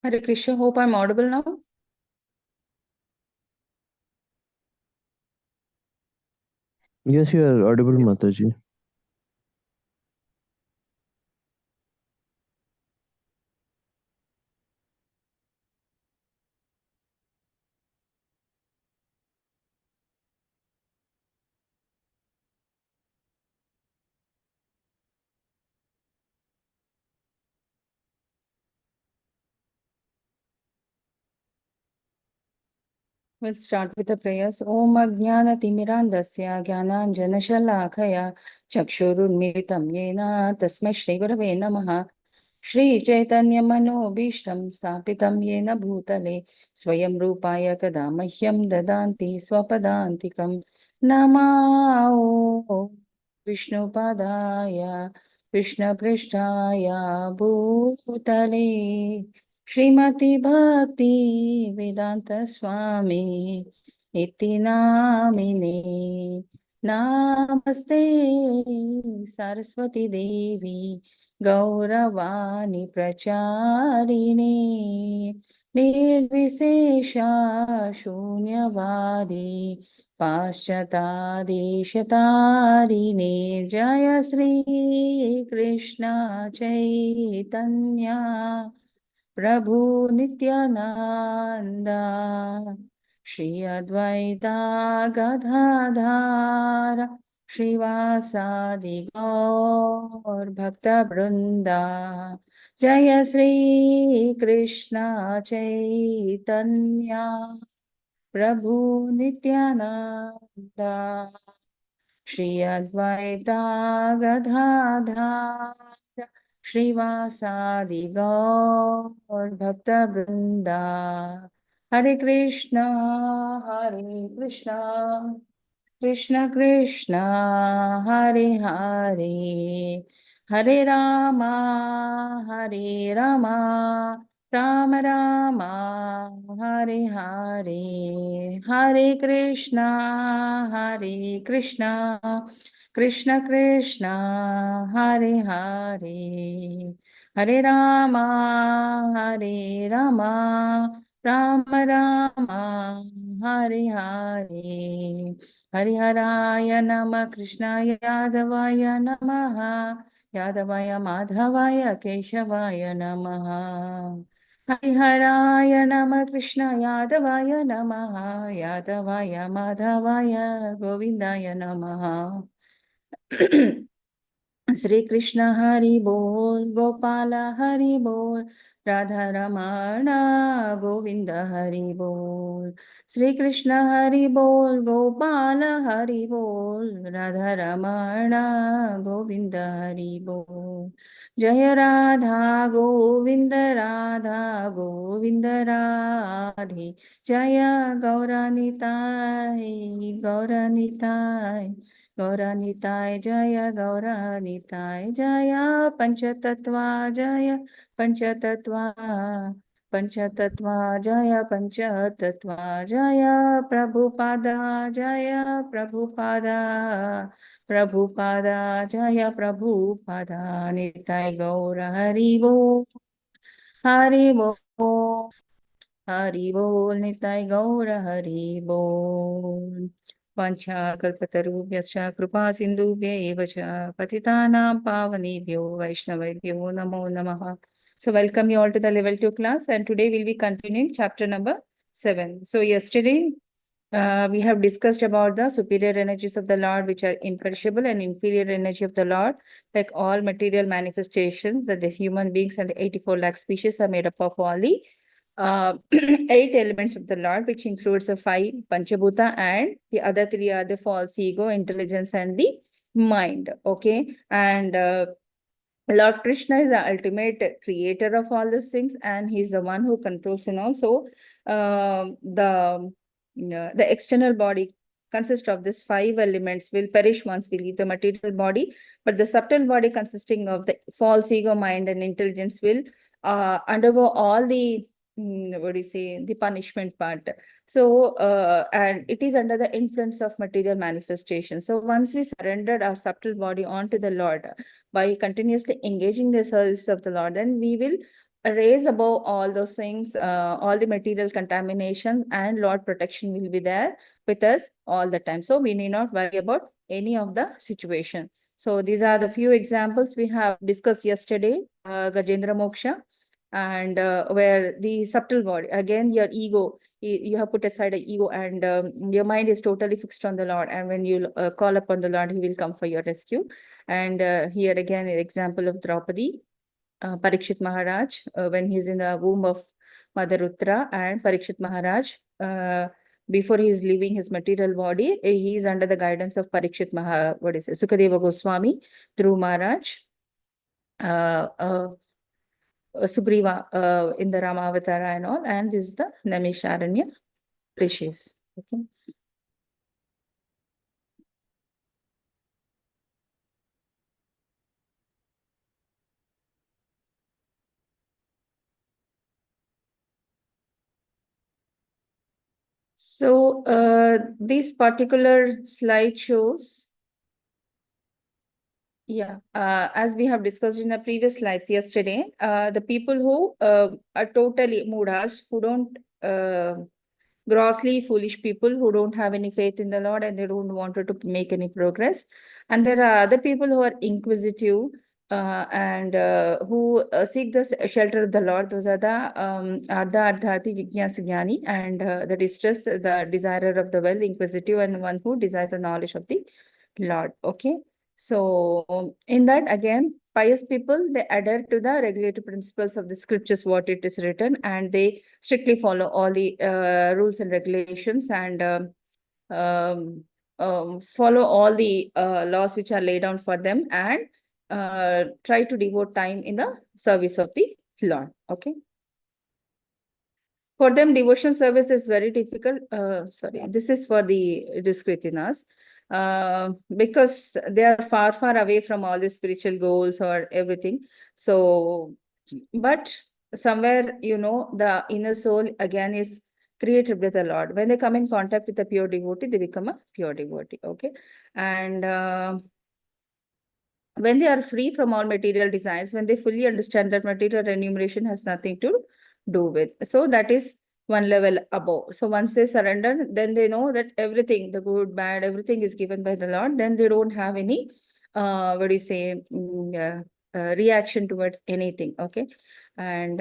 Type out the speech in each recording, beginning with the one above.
Hare Krishna, hope I'm audible now. Yes, you are audible, Mataji. We'll start with the prayers. Om Ajnana Timirandasya Jnananjana Shalakaya Chakshurunmilitam Yena Tasmai Shri Gurave Namaha Shri Chaitanya Manobishtam Stapitam Yena Bhutale Swayam Rupaya Kadamahyam Dadanti Swapadantikam Namao Vishnu Padaya Krishna Prishtaya Bhutale Srimati Bhakti Vedanta Swami Iti Namine Namaste Saraswati Devi Gauravani Pracharine Nirvisesha Shunyavadi Paschatadeshatarine Jaya Sri Krishna Chaitanya Prabhu Nityananda Shri Advaita Gadadhara Srivasadi Gaur Bhakta Vrinda Jaya Sri Krishna Chaitanya Prabhu Nityananda Shri Advaita Gadadhara Srivasadi Gaur Bhakta Vrinda Hare Krishna Hare Krishna Krishna Krishna Hare Hare Hare Rama Hare Rama Rama Rama Hare Hare Hare Krishna Hare Krishna Krishna Krishna Hare Hare Hare Rama Hare Rama Rama Rama Hare Hare Hariharaya Nama Krishnaya Yadavaya Namaha Yadavaya Madhavaya Keshavaya Namaha Hariharaya Nama Krishna Yadavaya Namaha Yadavaya Madhavaya Govindaya Namaha Sri Krishna Hari Bol, Gopala Hari Bol, Radha Ramana Govinda Hari Bol. Sri Krishna Hari Bol, Gopala Hari Bol, Radha Ramana Govinda Hari Bol. Jaya Radha Govinda Radha Govinda Radhe Jaya Gauranitai Gauranitai Gauranitai Jaya Gauranitai Jaya Panchatattva Jaya Panchatattva Panchatattva Jaya Panchatattva Jaya Prabhupada Jaya Prabhupada Prabhupada Jaya Prabhupada Nitai Gaura Haribo Haribo Hari Bol Nitai Gaura Hari Bol Vancha Kalpatarubhyascha Kripa Sindhubhya eva cha Patitanam Pavanebhyo Vaishnavebhyo Namo Namaha. So welcome you all to the level 2 class, and today we'll be continuing chapter number 7. So yesterday we have discussed about the superior energies of the Lord, which are imperishable, and inferior energy of the Lord, like all material manifestations that the human beings and the 84 lakh species are made up of all the 8 elements of the Lord, which includes the 5 Panchabhuta, and the other 3 are the false ego, intelligence, and the mind. Okay. And Lord Krishna is the ultimate creator of all these things, and he's the one who controls and also the external body consists of these 5 elements will perish once we leave the material body, but the subtle body consisting of the false ego, mind, and intelligence will undergo all the what do you say, the punishment part. So and it is under the influence of material manifestation. So once we surrendered our subtle body onto the Lord by continuously engaging the service of the Lord, then we will raise above all those things, all the material contamination, and Lord protection will be there with us all the time. So we need not worry about any of the situation. So these are the few examples we have discussed yesterday, Gajendra Moksha, and where the subtle body, again, your ego, you have put aside an ego, and your mind is totally fixed on the Lord. And when you call upon the Lord, he will come for your rescue. And here again, an example of Draupadi, Parikshit Maharaj, when he's in the womb of Mother Uttara, and Parikshit Maharaj, before he is leaving his material body, he is under the guidance of Parikshit Sukadeva Goswami, Dhruv Maharaj, Sugriva in the Rama Avatara and all, and this is the Namisharanya Rishis. Okay. So this particular slide shows, yeah, as we have discussed in the previous slides yesterday, the people who are totally mudras, who don't, grossly foolish people who don't have any faith in the Lord and they don't want to make any progress. And there are other people who are inquisitive and who seek the shelter of the Lord. Those are the Ardha, Ardhati, Jigyasa, Jnani, and the distressed, the desirer of the well, inquisitive, and one who desires the knowledge of the Lord. Okay. So in that, again, pious people, they adhere to the regulatory principles of the scriptures, what it is written, and they strictly follow all the rules and regulations, and follow all the laws which are laid down for them, and try to devote time in the service of the Lord. Okay. For them, devotion service is very difficult. Sorry, this is for the Duskritinas. Because they are far, far away from all the spiritual goals or everything. So, but somewhere, the inner soul again is created with the Lord. When they come in contact with a pure devotee, they become a pure devotee. Okay. And when they are free from all material desires, when they fully understand that material remuneration has nothing to do with. So that is one level above. So once they surrender, then they know that everything, the good, bad, everything is given by the Lord. Then they don't have any, reaction towards anything. Okay. And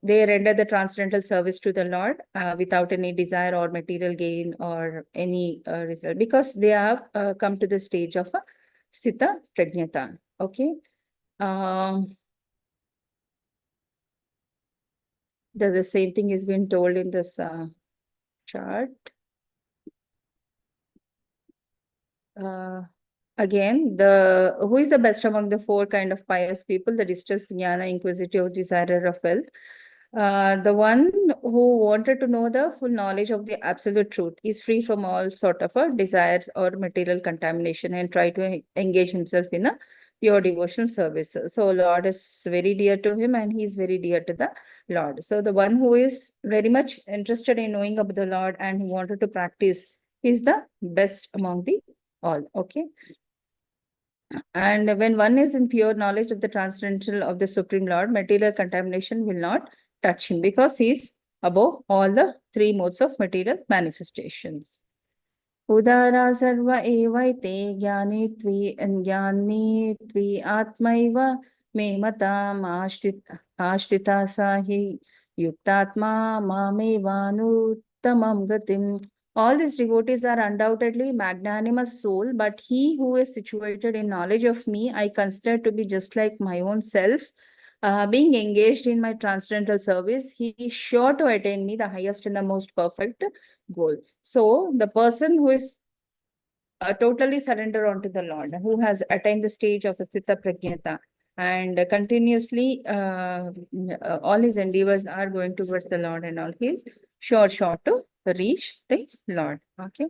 they render the transcendental service to the Lord without any desire or material gain or any result, because they have come to the stage of a Sita Prajnata. Okay. The same thing is been told in this chart. Again, who is the best among the four kind of pious people? The distressed, jnana, inquisitive, desirer of wealth. The one who wanted to know the full knowledge of the absolute truth is free from all sort of desires or material contamination, and try to engage himself in a pure devotional service. So Lord is very dear to him, and he is very dear to the Lord. So the one who is very much interested in knowing about the Lord and who wanted to practice is the best among the all. Okay. And when one is in pure knowledge of the transcendental of the Supreme Lord, material contamination will not touch him, because he is above all the three modes of material manifestations. Udara sarva evaite jnani tvi atmaiva me matam ashrita sahi yuktatma mamevanu gatim. All these devotees are undoubtedly magnanimous soul, but he who is situated in knowledge of me, I consider to be just like my own self. Being engaged in my transcendental service, he is sure to attain me, the highest and the most perfect goal. So the person who is totally surrender onto the Lord, who has attained the stage of a Sita Pragyata, and continuously all his endeavors are going towards the Lord, and all, he is sure to reach the Lord. Okay.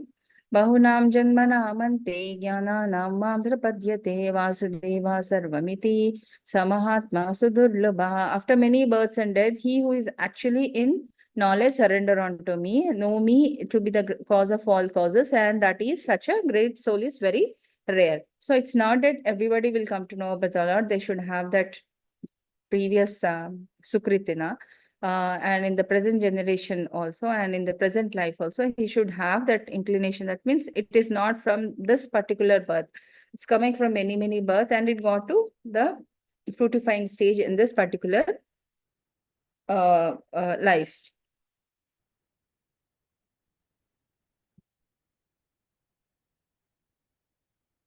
Bahunam janmanamante jnananam mamdrapadyate vasudeva sarvamiti samahatma sudurlabha. After many births and death, he who is actually in knowledge surrender unto me, know me to be the cause of all causes, and that is such a great soul is very rare. So it's not that everybody will come to know about the Lord. They should have that previous Sukritina, and in the present generation also, and in the present life also, he should have that inclination. That means it is not from this particular birth. It's coming from many, many birth, and it got to the fructifying stage in this particular life.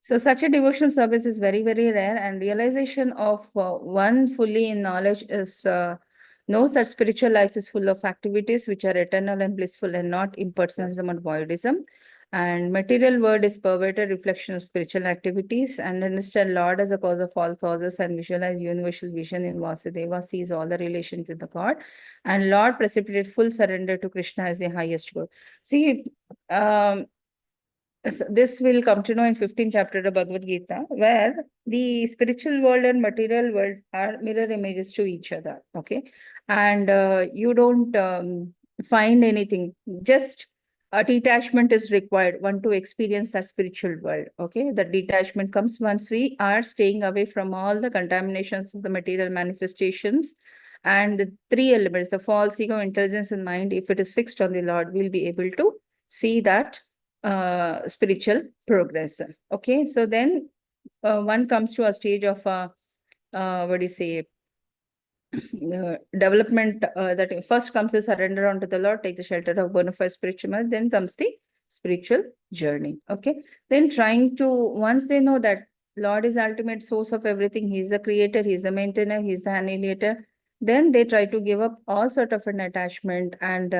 So such a devotional service is very, very rare, and realization of one fully in knowledge is knows that spiritual life is full of activities which are eternal and blissful and not impersonalism or voidism. And material world is perverted reflection of spiritual activities, and understand Lord as a cause of all causes and visualize universal vision in Vasudeva, sees all the relation to the God, and Lord precipitate full surrender to Krishna as the highest good. See, this will come to know in 15th chapter of Bhagavad Gita, where the spiritual world and material world are mirror images to each other. Okay. And you don't find anything, just a detachment is required, one to experience that spiritual world. Okay. The detachment comes once we are staying away from all the contaminations of the material manifestations. And the three elements, the false ego, intelligence, and mind, if it is fixed on the Lord, we'll be able to see that spiritual progress. Okay, so then one comes to a stage of what do you say, development, that first comes the surrender unto the Lord, take the shelter of bona fide spiritual mind, then comes the spiritual journey. Okay, then trying to, once they know that Lord is ultimate source of everything, He's the creator, He's the maintainer, He's the annihilator, then they try to give up all sort of an attachment, and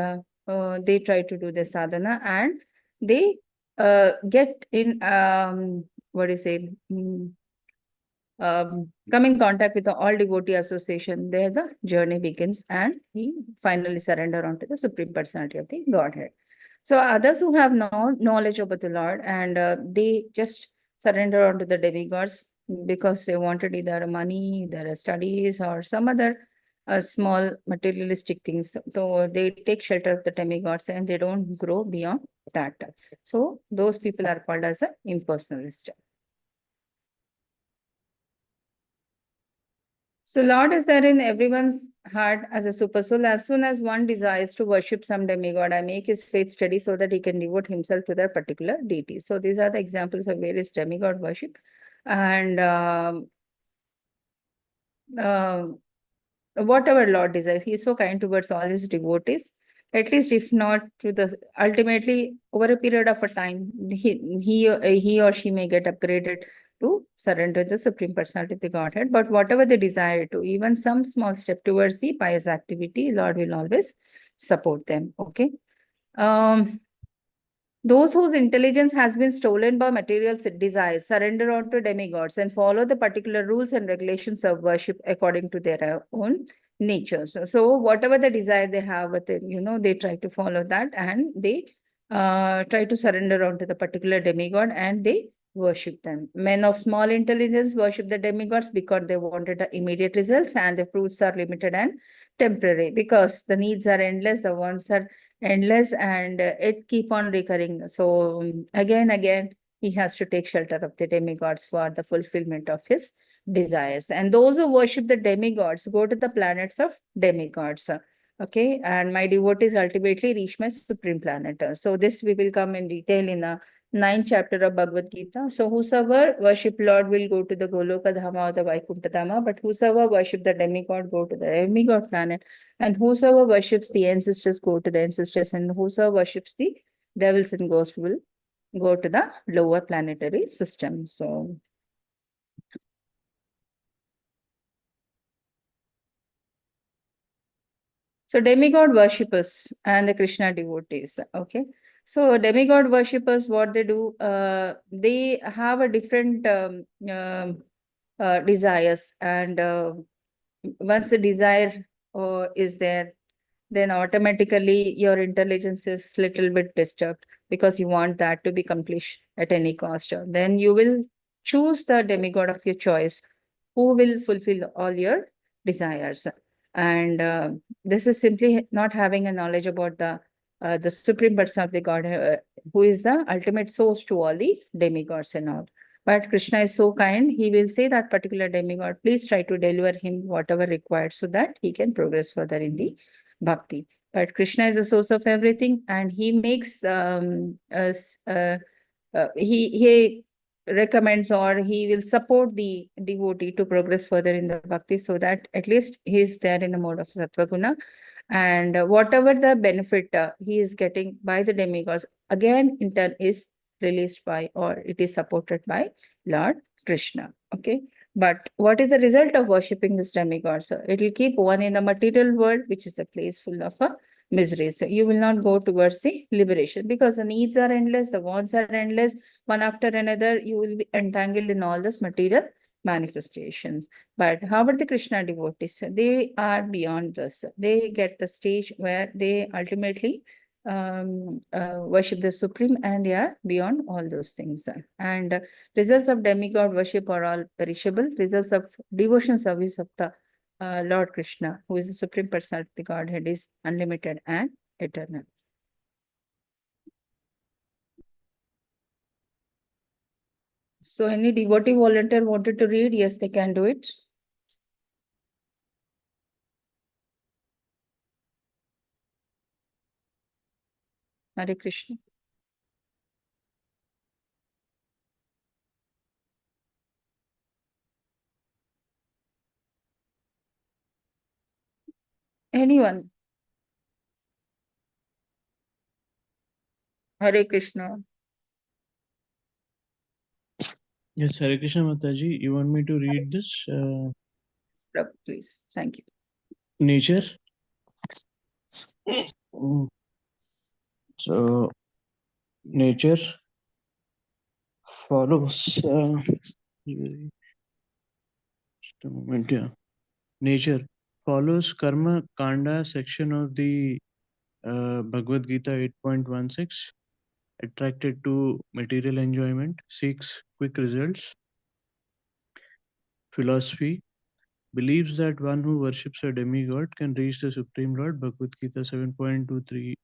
they try to do the sadhana, and they get in what do you say, come in contact with the all devotee association. There the journey begins, and he finally surrender onto the Supreme Personality of the Godhead. So others who have no knowledge about the Lord, and they just surrender onto the demigods because they wanted either money, either studies, or some other small materialistic things. So they take shelter of the demigods and they don't grow beyond that. So those people are called as a impersonalist. So Lord is there in everyone's heart as a super soul. As soon as one desires to worship some demigod, I make his faith steady so that he can devote himself to that particular deity. So these are the examples of various demigod worship. And whatever Lord desires, he is so kind towards all his devotees. At least if not to the, ultimately over a period of a time, he or she may get upgraded to surrender the Supreme Personality of the Godhead. But whatever they desire to, even some small step towards the pious activity, Lord will always support them. Okay. Those whose intelligence has been stolen by material desires surrender onto demigods and follow the particular rules and regulations of worship according to their own nature. So whatever the desire they have within, they try to follow that, and they try to surrender onto the particular demigod, and they worship them. Men of small intelligence worship the demigods because they wanted immediate results, and the fruits are limited and temporary, because the needs are endless, the wants are endless, and it keep on recurring. So again, he has to take shelter of the demigods for the fulfillment of his desires. And those who worship the demigods go to the planets of demigods. Okay, and my devotees ultimately reach my supreme planet. So this we will come in detail in the 9th chapter of Bhagavad Gita. So whosoever worship Lord will go to the Goloka Dhama or the Vaikuntha Dhama, but whosoever worship the demigod go to the demigod planet, and whosoever worships the ancestors go to the ancestors, and whosoever worships the devils and ghosts will go to the lower planetary system. So demigod worshippers and the Krishna devotees. Okay. So demigod worshippers, what they do, they have a different desires, and once the desire is there, then automatically your intelligence is little bit disturbed, because you want that to be accomplished at any cost. Then you will choose the demigod of your choice, who will fulfill all your desires. And this is simply not having a knowledge about the Supreme Person of the God, who is the ultimate source to all the demigods and all. But Krishna is so kind, he will say that particular demigod, please try to deliver him whatever required so that he can progress further in the bhakti. But Krishna is the source of everything, and he makes us he recommends, or he will support the devotee to progress further in the bhakti, so that at least he is there in the mode of sattva guna, and whatever the benefit he is getting by the demigods, again in turn is released by, or it is supported by Lord Krishna. Okay, but what is the result of worshipping this demigod? So it will keep one in the material world, which is a place full of misery. So you will not go towards the liberation, because the needs are endless, the wants are endless. One after another, you will be entangled in all this material manifestations. But how about the Krishna devotees? They are beyond this. They get the stage where they ultimately worship the Supreme, and they are beyond all those things. And results of demigod worship are all perishable. Results of devotion service of the Lord Krishna, who is the Supreme Personality of the Godhead, is unlimited and eternal. So any devotee volunteer wanted to read? Yes, they can do it. Hare Krishna. Anyone? Hare Krishna. Yes, Hare Krishna Mataji. You want me to read this? Prabhu, please. Thank you. Nature. So, nature follows. Just a moment, yeah. Nature follows karma kanda section of the Bhagavad Gita 8.16. Attracted to material enjoyment, seeks quick results. Philosophy believes that one who worships a demigod can reach the Supreme Lord. Bhagavad Gita 7.23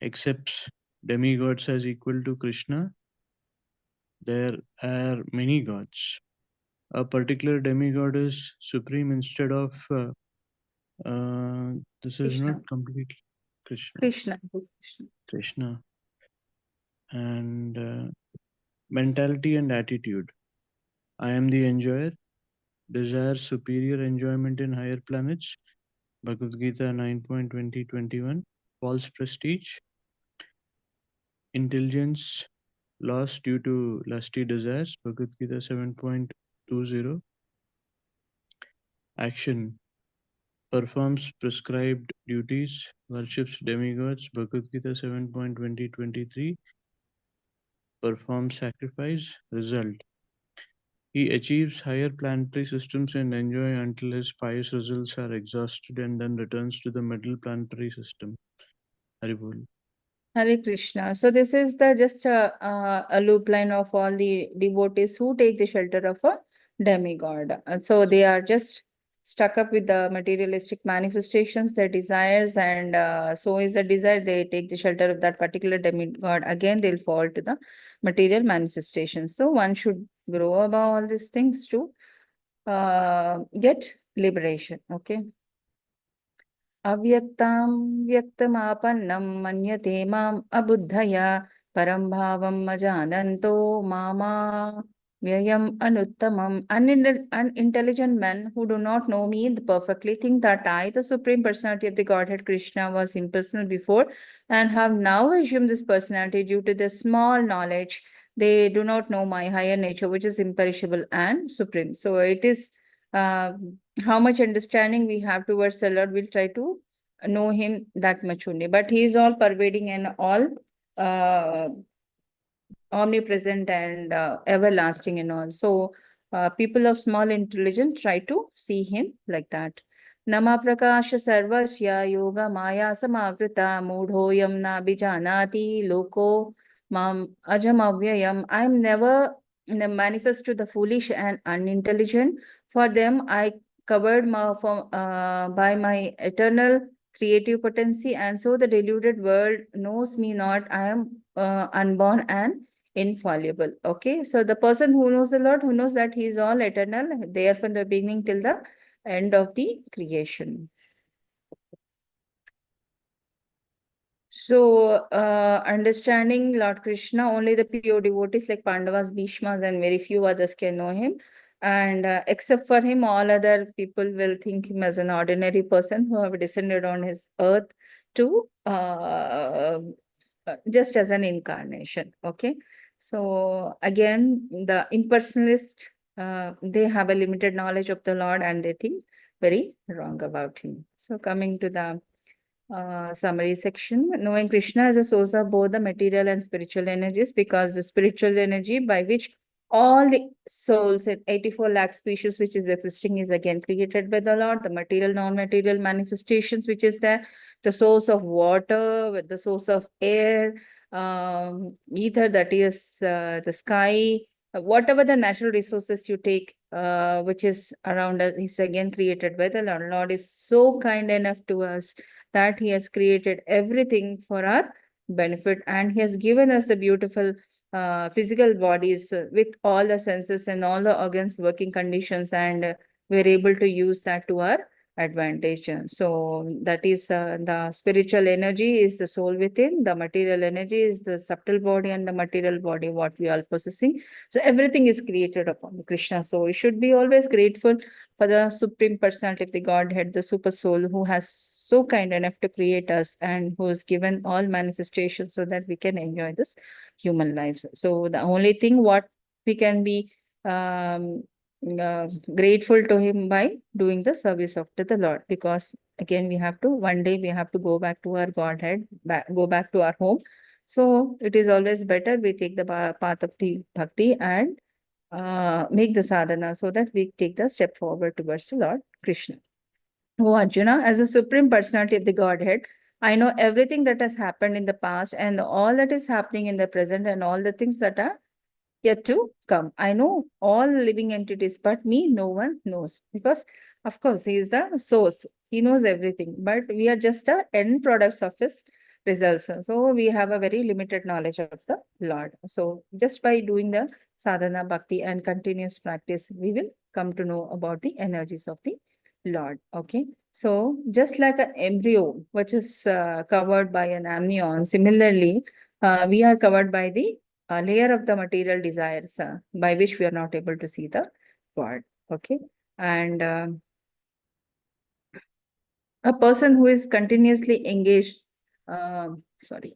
accepts demigods as equal to Krishna. There are many gods. A particular demigod is supreme instead of this is Krishna. not completely Krishna. Krishna. Krishna. Krishna. And mentality and attitude. I am the enjoyer. Desires superior enjoyment in higher planets. Bhagavad Gita 9.20-21. False prestige. Intelligence lost due to lusty desires. Bhagavad Gita 7.20. Action performs prescribed duties, worships demigods. Bhagavad Gita 7.20-23. Performs sacrifice. Result: he achieves higher planetary systems and enjoy until his pious results are exhausted, and then returns to the middle planetary system. Haribol. Hare Krishna. So this is the just a loop line of all the devotees who take the shelter of a demigod. And so they are just stuck up with the materialistic manifestations, their desires, and so is the desire, they take the shelter of that particular demigod. Again, they'll fall to the material manifestations. So one should grow above all these things to get liberation. Okay. अव्यक्तां व्यक्तमापन्नं मन्यते माम् अबुद्धया परं भावं अजानन्तो मामा व्ययम् anuttamam. Unintelligent men who do not know me perfectly think that I, the Supreme Personality of the Godhead Krishna, was impersonal before and have now assumed this personality due to their small knowledge. They do not know my higher nature, which is imperishable and supreme. So it is how much understanding we have towards the Lord, we'll try to know him that much only. But he is all pervading and all omnipresent and everlasting and all. So people of small intelligence try to see him like that. Nama prakasha sarvasya yoga maya samavrita mudhoyam na bijanati loko mam ajam avyayam. I am never manifest to the foolish and unintelligent. For them, I covered by my eternal creative potency, and so the deluded world knows me not. I am unborn and infallible. Okay, so the person who knows the Lord, who knows that he is all eternal, there from the beginning till the end of the creation. So, understanding Lord Krishna, only the pure devotees like Pandavas, Bhishmas, and very few others can know him. And except for him, all other people will think him as an ordinary person who have descended on his earth to just as an incarnation. Okay. So, again, the impersonalist, they have a limited knowledge of the Lord and they think very wrong about him. So, coming to the summary section, knowing Krishna as a source of both the material and spiritual energies, because the spiritual energy by which all the souls in 84 lakh species which is existing is again created by the Lord. The material, non-material manifestations which is there, the source of water, with the source of air, ether, that is the sky, whatever the natural resources you take, which is around us, is again created by the Lord. Lord is so kind enough to us that he has created everything for our benefit, and he has given us the beautiful physical bodies with all the senses and all the organs working conditions, and we're able to use that to our advantage. So that is the spiritual energy is the soul within, the material energy is the subtle body, and the material body what we are possessing. So everything is created upon Krishna. So we should be always grateful for the Supreme Personality of the Godhead, the Super Soul, who has so kind enough to create us and who has given all manifestations so that we can enjoy this human lives. So the only thing what we can be um, grateful to him by doing the service of to the Lord, because again we have to, one day we have to go back to our Godhead, go back to our home. So it is always better we take the path of the bhakti and make the sadhana so that we take the step forward towards the Lord Krishna. Oh, Arjuna, as a supreme personality of the Godhead, I know everything that has happened in the past and all that is happening in the present and all the things that are yet to come. I know all living entities, but me, no one knows. Because, of course, he is the source. He knows everything, but we are just the end products of his results. So we have a very limited knowledge of the Lord. So just by doing the sadhana, bhakti, and continuous practice, we will come to know about the energies of the Lord. Okay. So just like an embryo, which is covered by an amnion, similarly, we are covered by the layer of the material desires by which we are not able to see the God. Okay. And a person who is continuously engaged, sorry.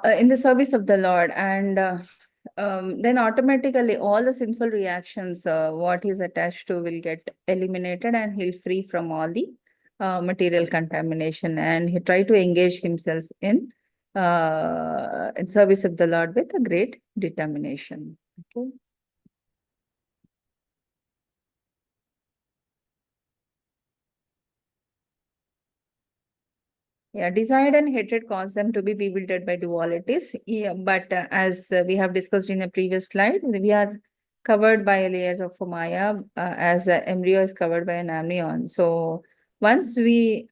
In the service of the Lord, and then automatically all the sinful reactions, what he's attached to will get eliminated and he'll free from all the material contamination, and he try to engage himself in service of the Lord with a great determination. Okay. Yeah, desired and hatred cause them to be bewildered by dualities. Yeah, but as we have discussed in a previous slide, we are covered by a layer of Maya, as an embryo is covered by an amnion. So once we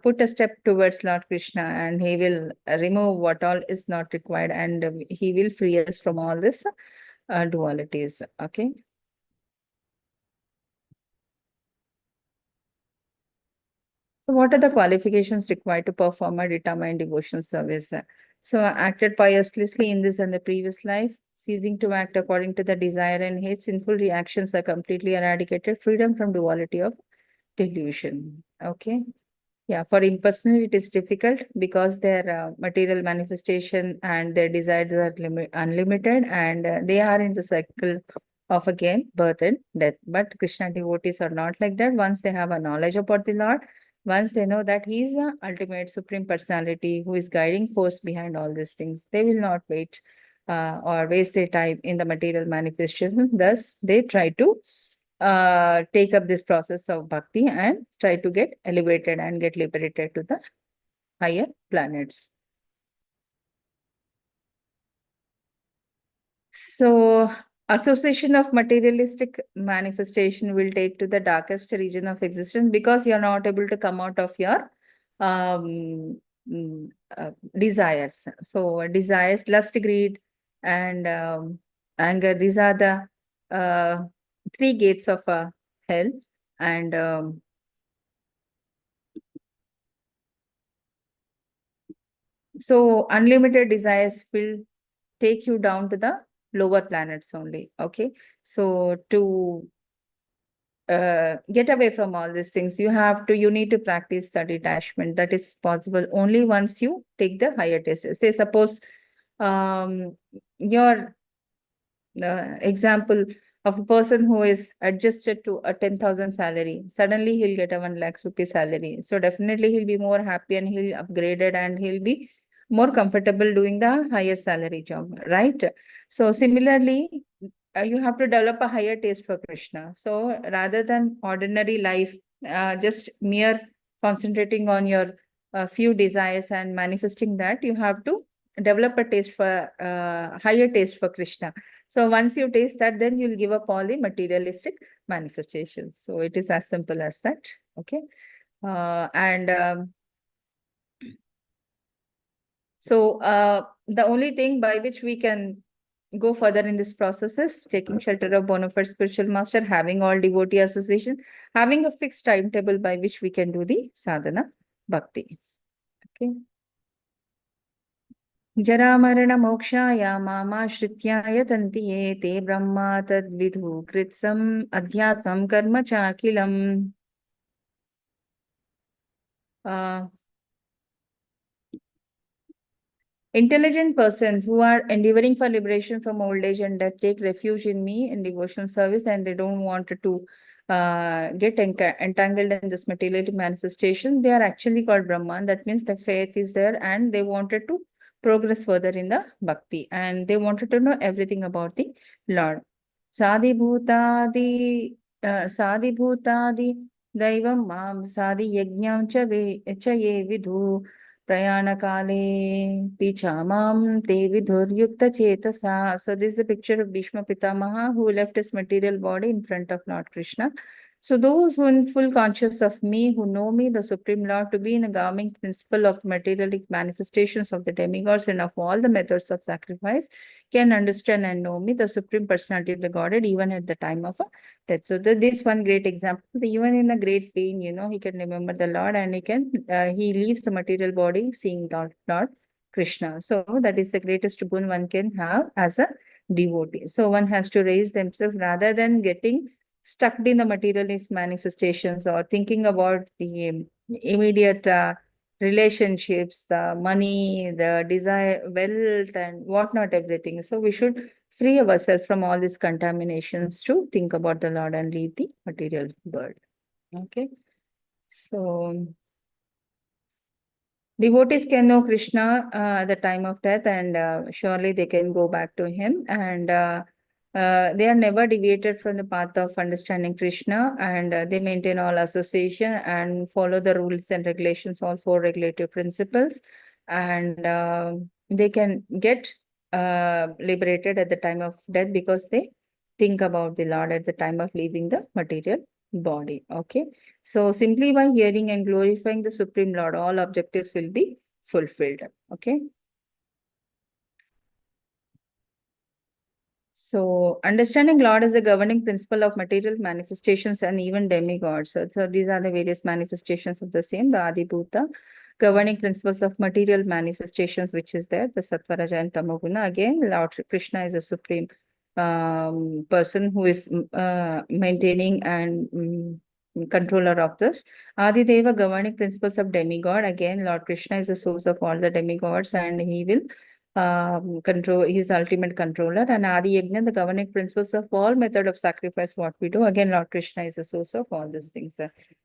put a step towards Lord Krishna, and he will remove what all is not required, and he will free us from all this dualities. Okay. So what are the qualifications required to perform a determined devotional service? So acted piously in this and the previous life, ceasing to act according to the desire and hate, sinful reactions are completely eradicated, freedom from duality of delusion. Okay. Yeah, for impersonal, it is difficult because their material manifestation and their desires are unlimited, and they are in the cycle of again birth and death. But Krishna devotees are not like that. Once they have a knowledge about the Lord, once they know that He is the ultimate supreme personality who is guiding force behind all these things, they will not wait or waste their time in the material manifestation. Thus, they try to take up this process of bhakti and try to get elevated and get liberated to the higher planets. So association of materialistic manifestation will take to the darkest region of existence, because you're not able to come out of your um, desires. So desires, lust, greed, and anger, these are the three gates of hell. And so unlimited desires will take you down to the lower planets only. Okay, so to get away from all these things, you need to practice the detachment. That is possible only once you take the higher test. Say suppose your example of a person who is adjusted to a 10,000 salary, suddenly he'll get a 1 lakh rupee salary. So definitely he'll be more happy and he'll upgraded and he'll be more comfortable doing the higher salary job, right? So similarly, you have to develop a higher taste for Krishna. So rather than ordinary life, just mere concentrating on your few desires and manifesting that, you have to develop a taste for higher taste for Krishna. So once you taste that, then you'll give up all the materialistic manifestations. So it is as simple as that. Okay. And so the only thing by which we can go further in this process is taking shelter of bona fide spiritual master, having all devotee association, having a fixed timetable by which we can do the sadhana bhakti. Okay. जरामरण मोक्षाय मामाश्रित्याय तन्ति ये ते ब्रह्मा तद्विदु कृत्सम् अध्यात्मं कर्म चाखिलम्. Intelligent persons who are endeavoring for liberation from old age and death take refuge in me in devotional service, and they don't want to get entangled in this material manifestation. They are actually called Brahman. That means the faith is there and they wanted to progress further in the bhakti, and they wanted to know everything about the Lord. Sadi bhutadi daivam mam sadi yajnam cha ye vidhu Prayanakale Pichamam Te Vidhuryukta Chetasa. So this is a picture of Bhishma Pitamaha who left his material body in front of Lord Krishna. So those who are full conscious of me, who know me, the Supreme Lord, to be in a garming principle of materialistic manifestations of the demigods and of all the methods of sacrifice, can understand and know me, the Supreme Personality of the Godhead, even at the time of a death. So this one great example, even in a great pain, he can remember the Lord, and he leaves the material body seeing Lord Krishna. So that is the greatest boon one can have as a devotee. So one has to raise themselves rather than getting stuck in the materialist manifestations or thinking about the immediate relationships, the money, the desire, wealth, and whatnot, everything. So we should free ourselves from all these contaminations to think about the Lord and leave the material world. Okay. So devotees can know Krishna at the time of death, and surely they can go back to him, and they are never deviated from the path of understanding Krishna, and they maintain all association and follow the rules and regulations, all four regulative principles, and they can get liberated at the time of death because they think about the Lord at the time of leaving the material body. Okay. So simply by hearing and glorifying the Supreme Lord, all objectives will be fulfilled. Okay. So understanding Lord is the governing principle of material manifestations and even demigods. So these are the various manifestations of the same, the Adibhuta, governing principles of material manifestations, which is there, the Sattva, Raja, and Tamoguna. Again, Lord Krishna is a supreme person who is maintaining and controller of this. Adideva, governing principles of demigod. Again, Lord Krishna is the source of all the demigods, and he will control, his ultimate controller. And Adi Yajna, the governing principles of all method of sacrifice, what we do. Again, Lord Krishna is the source of all these things.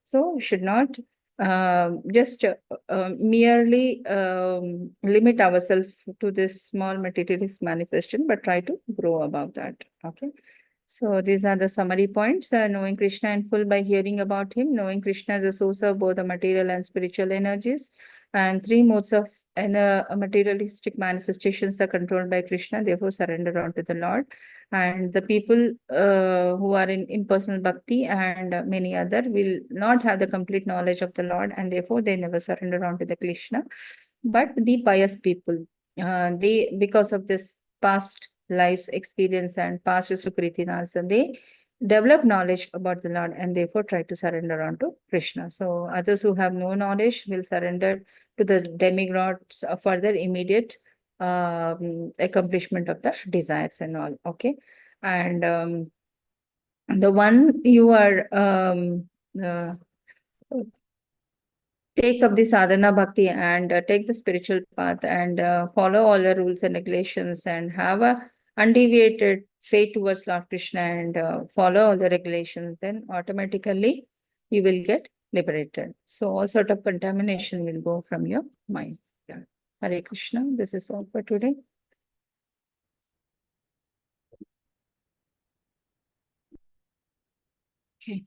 So we should not just merely limit ourselves to this small materialist manifestation, but try to grow above that. Okay. So these are the summary points. Knowing Krishna in full by hearing about him, knowing Krishna as a source of both the material and spiritual energies, And three modes of materialistic manifestations are controlled by Krishna, therefore surrender unto the Lord. And the people who are in impersonal bhakti and many other will not have the complete knowledge of the Lord, and therefore they never surrender unto the Krishna. But the pious people, they, because of this past life's experience and past Sukritinas, they develop knowledge about the Lord and therefore try to surrender unto Krishna. So others who have no knowledge will surrender to the demigods for their immediate accomplishment of the desires and all. Okay. And the one you are uh, take up the sadhana bhakti and take the spiritual path and follow all the rules and regulations and have a undeviated faith towards Lord Krishna and follow all the regulations, then automatically you will get liberated. So all sort of contamination will go from your mind. Yeah. Hare Krishna. This is all for today. Okay.